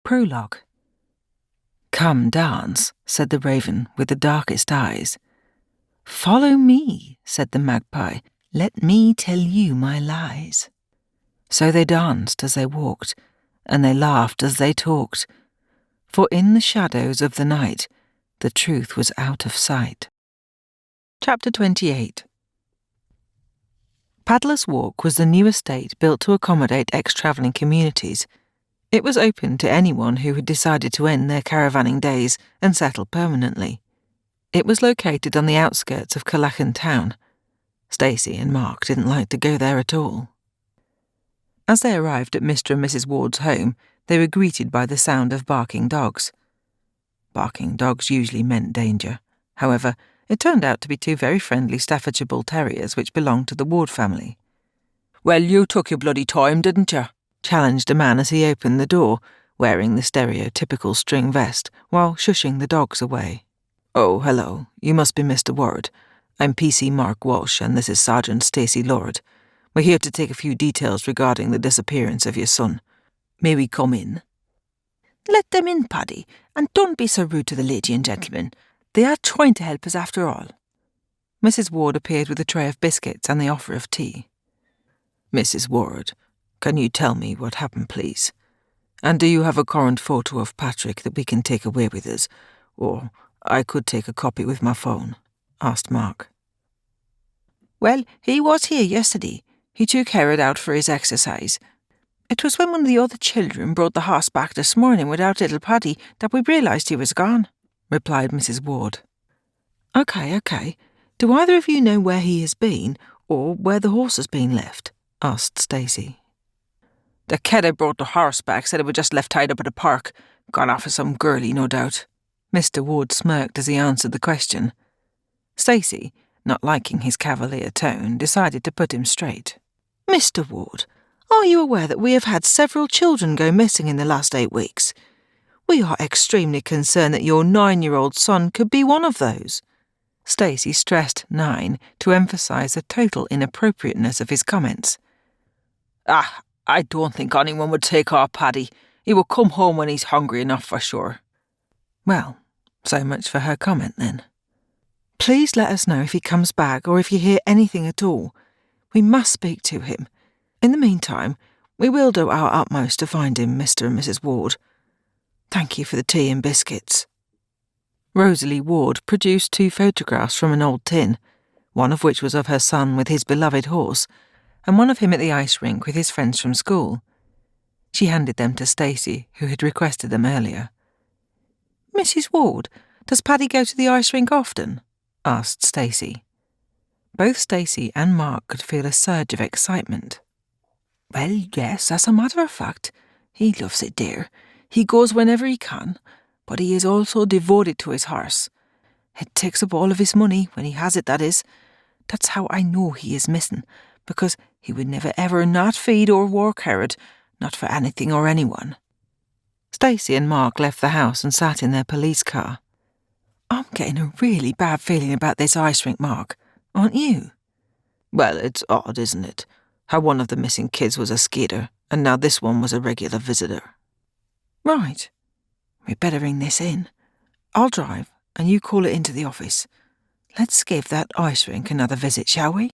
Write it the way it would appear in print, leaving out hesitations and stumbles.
Prologue. "Come dance," said the raven with the darkest eyes. "Follow me," said the magpie, "let me tell you my lies." So they danced as they walked, and they laughed as they talked, for in the shadows of the night the truth was out of sight. Chapter 28. Paddler's Walk was the new estate built to accommodate ex-travelling communities. It was open to anyone who had decided to end their caravanning days and settle permanently. It was located on the outskirts of Callachan town. Stacey and Mark didn't like to go there at all. As they arrived at Mr. and Mrs. Ward's home, they were greeted by the sound of barking dogs. Barking dogs usually meant danger. However, it turned out to be two very friendly Staffordshire Bull Terriers which belonged to the Ward family. "Well, you took your bloody time, didn't you?" challenged a man as he opened the door, wearing the stereotypical string vest, while shushing the dogs away. "Oh, hello. You must be Mr. Ward. I'm PC Mark Walsh, and this is Sergeant Stacey Lord. We're here to take a few details regarding the disappearance of your son. May we come in?" "Let them in, Paddy, and don't be so rude to the lady and gentleman. They are trying to help us after all." Mrs. Ward appeared with a tray of biscuits and the offer of tea. "Mrs. Ward, can you tell me what happened, please? And do you have a current photo of Patrick that we can take away with us? Or I could take a copy with my phone," asked Mark. "Well, he was here yesterday. He took Herod out for his exercise. It was when one of the other children brought the horse back this morning without little Paddy that we realised he was gone," replied Mrs. Ward. Okay. Do either of you know where he has been, or where the horse has been left?" asked Stacey. "The kid who brought the horse back said it was just left tied up at the park. Gone off with some girlie, no doubt." Mr. Ward smirked as he answered the question. Stacey, not liking his cavalier tone, decided to put him straight. "Mr. Ward, are you aware that we have had several children go missing in the last 8 weeks? We are extremely concerned that your 9-year-old son could be one of those." Stacey stressed 9 to emphasise the total inappropriateness of his comments. I don't think anyone would take our Paddy. He will come home when he's hungry enough for sure." Well, so much for her comment then. "Please let us know if he comes back or if you hear anything at all. We must speak to him. In the meantime, we will do our utmost to find him, Mr. and Mrs. Ward. Thank you for the tea and biscuits." Rosalie Ward produced 2 photographs from an old tin, one of which was of her son with his beloved horse, and one of him at the ice rink with his friends from school. She handed them to Stacey, who had requested them earlier. "Mrs. Ward, does Paddy go to the ice rink often?" asked Stacey. Both Stacey and Mark could feel a surge of excitement. "Well, yes, as a matter of fact. He loves it, dear. He goes whenever he can, but he is also devoted to his horse. It takes up all of his money, when he has it, that is. That's how I know he is missing, because he would never ever not feed or work Herod, not for anything or anyone." Stacey and Mark left the house and sat in their police car. "I'm getting a really bad feeling about this ice rink, Mark. Aren't you?" "Well, it's odd, isn't it? How one of the missing kids was a skater, and now this one was a regular visitor." "Right. We'd better ring this in. I'll drive, and you call it into the office. Let's give that ice rink another visit, shall we?"